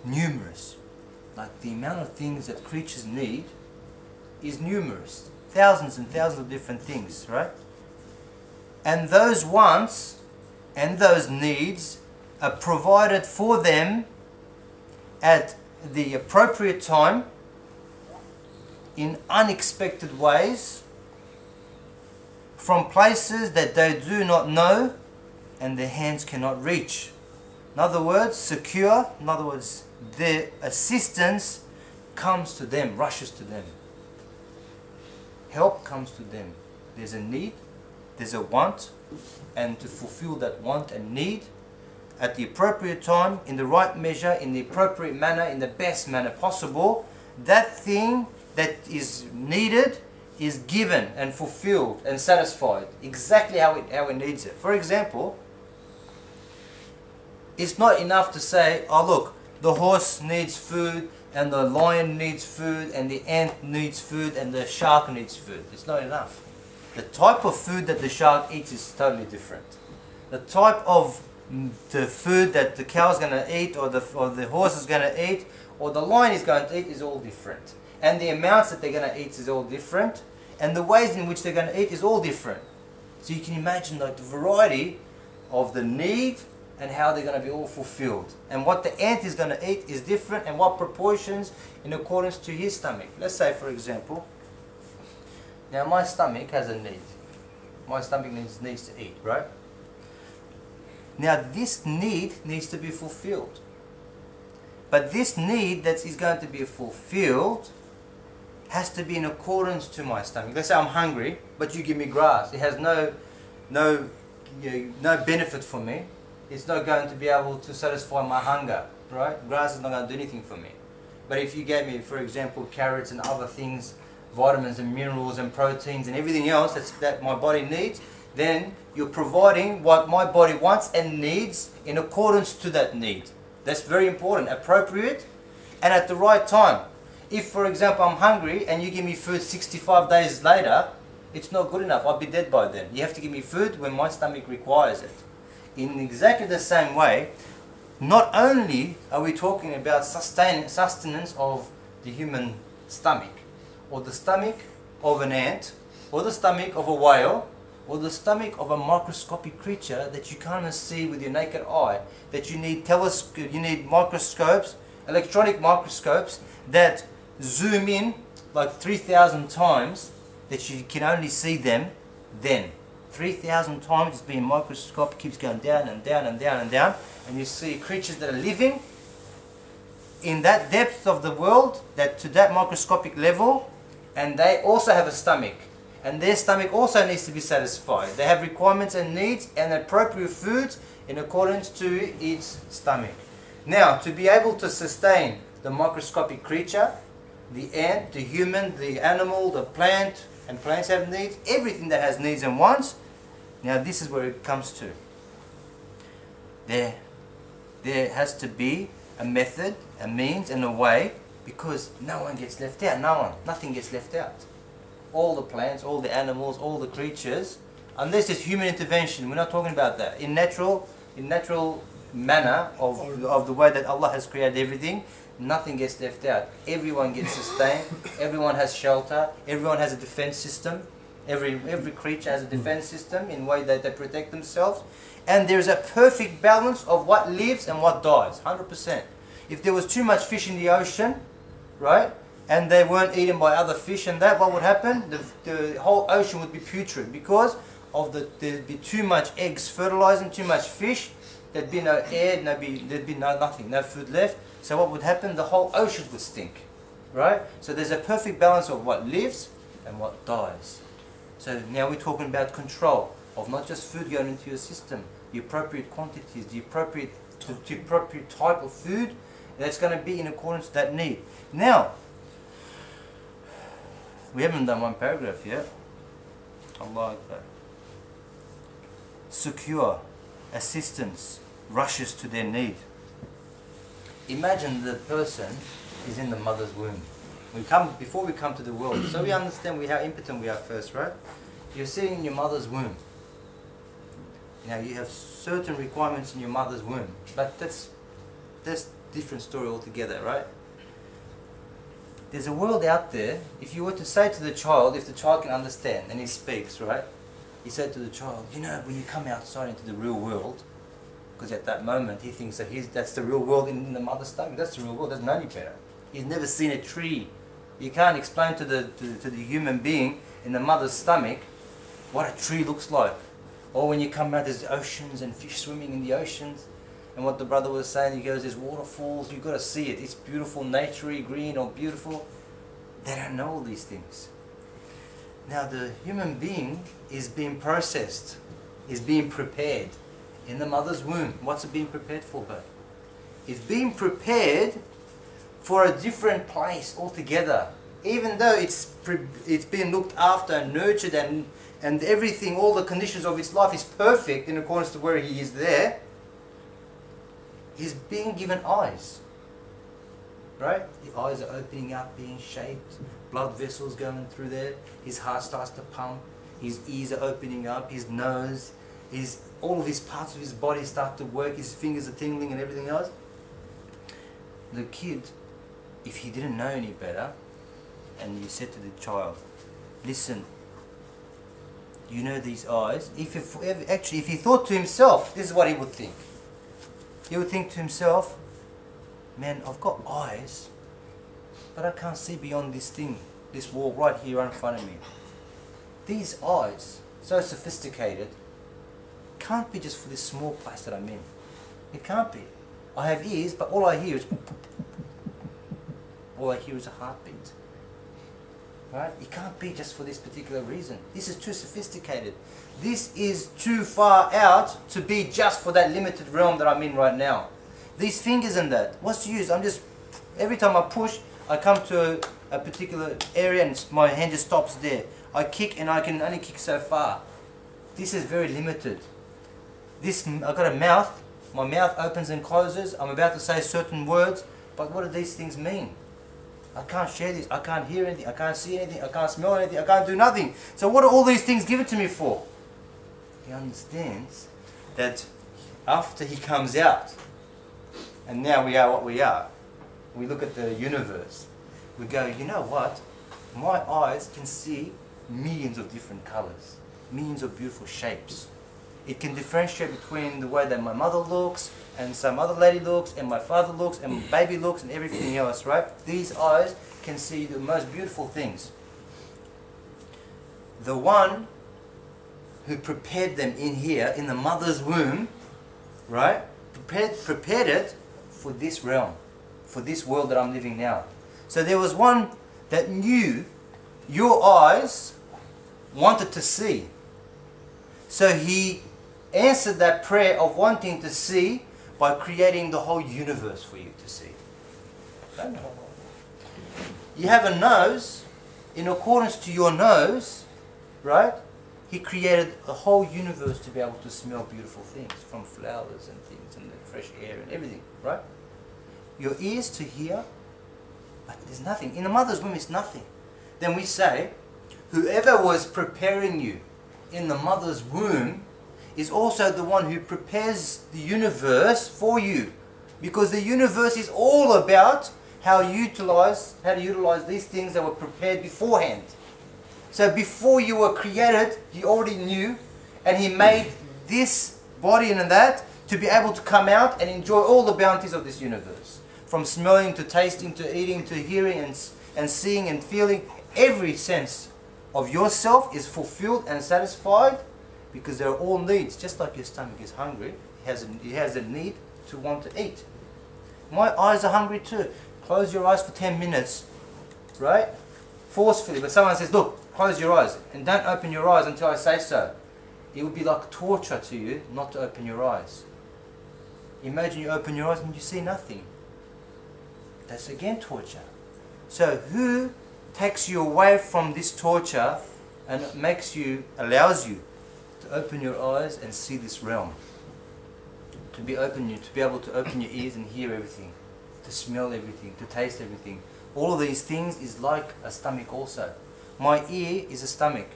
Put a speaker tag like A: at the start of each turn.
A: numerous. Like the amount of things that creatures need is numerous. Thousands and thousands of different things, right? And those wants and those needs are provided for them at the appropriate time in unexpected ways from places that they do not know and their hands cannot reach. In other words, secure, in other words, their assistance comes to them, rushes to them. Help comes to them. There's a need, there's a want, and to fulfill that want and need at the appropriate time, in the right measure, in the appropriate manner, in the best manner possible, that thing that is needed is given and fulfilled and satisfied exactly how it needs it. For example, it's not enough to say, oh look, the horse needs food and the lion needs food and the ant needs food and the shark needs food. It's not enough. The type of food that the shark eats is totally different. The type of the food that the cow is going to eat or the horse is going to eat or the lion is going to eat is all different. And the amounts that they're going to eat is all different. And the ways in which they're going to eat is all different. So you can imagine like the variety of the need and how they're going to be all fulfilled. And what the ant is going to eat is different and what proportions in accordance to his stomach. Let's say for example, now my stomach has a need. My stomach needs to eat, right? Now this need needs to be fulfilled. But this need that is going to be fulfilled has to be in accordance to my stomach. Let's say I'm hungry, but you give me grass. It has no benefit for me. It's not going to be able to satisfy my hunger, right? Grass is not going to do anything for me. But if you gave me, for example, carrots and other things, vitamins and minerals and proteins and everything else that my body needs, then you're providing what my body wants and needs in accordance to that need. That's very important, appropriate and at the right time. If, for example, I'm hungry and you give me food 65 days later, it's not good enough. I'll be dead by then. You have to give me food when my stomach requires it. In exactly the same way, not only are we talking about sustenance of the human stomach, or the stomach of an ant, or the stomach of a whale, or the stomach of a microscopic creature that you can't see with your naked eye, that you need microscopes, electronic microscopes that zoom in like 3,000 times that you can only see them then. 3,000 times it's being microscope, keeps going down and down and down and down, and you see creatures that are living in that depth of the world, to that microscopic level, and they also have a stomach. And their stomach also needs to be satisfied. They have requirements and needs and appropriate foods in accordance to its stomach. Now, to be able to sustain the microscopic creature, the ant, the human, the animal, the plant, and plants have needs, everything that has needs and wants, now this is where it comes to. There has to be a method, a means, and a way, because no one gets left out. Nothing gets left out. All the plants, all the animals, all the creatures, unless there's human intervention, we're not talking about that. In natural manner of the way that Allah has created everything, nothing gets left out. Everyone gets sustained, everyone has shelter, everyone has a defense system. Every creature has a defense system in a way that they protect themselves. And there's a perfect balance of what lives and what dies, 100%. If there was too much fish in the ocean, right, and they weren't eaten by other fish and that, what would happen? The whole ocean would be putrid because of there'd be too much eggs fertilizing, too much fish, there'd be no air, there'd be nothing, no food left. So what would happen? The whole ocean would stink, right? So there's a perfect balance of what lives and what dies. So now we're talking about control of not just food going into your system, the appropriate quantities, the appropriate type of food that's going to be in accordance to that need. Now, we haven't done one paragraph yet. Allah Akbar. Secure assistance rushes to their need. Imagine the person is in the mother's womb. Before we come to the world, so we understand how impotent we are first, right? You're sitting in your mother's womb. Now you have certain requirements in your mother's womb, but that's that's a different story altogether, right? There's a world out there. If you were to say to the child, if the child can understand and he speaks, right? You say to the child, you know, when you come outside into the real world, because at that moment he thinks that that's the real world in the mother's stomach. That's the real world. Doesn't know any better. He's never seen a tree. You can't explain to the human being in the mother's stomach what a tree looks like. Or when you come out, there's oceans and fish swimming in the oceans. And what the brother was saying, he goes, there's waterfalls. You've got to see it. It's beautiful, naturey, green or beautiful. They don't know all these things. Now the human being is being processed, is being prepared in the mother's womb. What's it being prepared for, bud? It's being prepared for a different place altogether. Even though it's being looked after and nurtured and everything, all the conditions of its life is perfect in accordance to where he is there, he's being given eyes. Right? The eyes are opening up, being shaped, blood vessels going through there, his heart starts to pump, his ears are opening up, his nose, all of his parts of his body start to work, his fingers are tingling and everything else. The kid, if he didn't know any better, and you said to the child, listen, you know these eyes, if he thought to himself, this is what he would think. He would think to himself, man, I've got eyes, but I can't see beyond this thing, this wall right here in front of me. These eyes, so sophisticated, can't be just for this small place that I'm in. It can't be. I have ears, but all I hear is a heartbeat. Right? It can't be just for this particular reason. This is too sophisticated. This is too far out to be just for that limited realm that I'm in right now. These fingers and that, what's the use? Every time I push, I come to a particular area and my hand just stops there. I kick and I can only kick so far. This is very limited. I've got a mouth, my mouth opens and closes, I'm about to say certain words, but what do these things mean? I can't share this, I can't hear anything, I can't see anything, I can't smell anything, I can't do nothing. So what are all these things given to me for? He understands that after he comes out, and now we are what we are, we look at the universe, we go, you know what? My eyes can see millions of different colors, millions of beautiful shapes. It can differentiate between the way that my mother looks, and some other lady looks, and my father looks, and my baby looks, and everything else, right? These eyes can see the most beautiful things. The one who prepared them in here, in the mother's womb, right? Prepared it for this realm, for this world that I'm living now. So there was one that knew your eyes wanted to see. So he answered that prayer of wanting to see by creating the whole universe for you to see. You have a nose, in accordance to your nose, right? He created a whole universe to be able to smell beautiful things, from flowers and things and the fresh air and everything, right? Your ears to hear, but there's nothing. In the mother's womb, it's nothing. Then we say, whoever was preparing you in the mother's womb is also the one who prepares the universe for you. Because the universe is all about how to utilize these things that were prepared beforehand. So before you were created, He already knew, and He made this body and that to be able to come out and enjoy all the bounties of this universe. From smelling to tasting to eating to hearing and seeing and feeling, every sense of yourself is fulfilled and satisfied, because they're all needs. Just like your stomach is hungry, it has a need to want to eat. My eyes are hungry too. Close your eyes for 10 minutes, right? Forcefully, but someone says, look, close your eyes and don't open your eyes until I say so. It would be like torture to you not to open your eyes. Imagine you open your eyes and you see nothing. That's again torture. So who takes you away from this torture and allows you to open your eyes and see this realm? To be able to open your ears and hear everything, to smell everything, to taste everything. All of these things is like a stomach also. My ear is a stomach.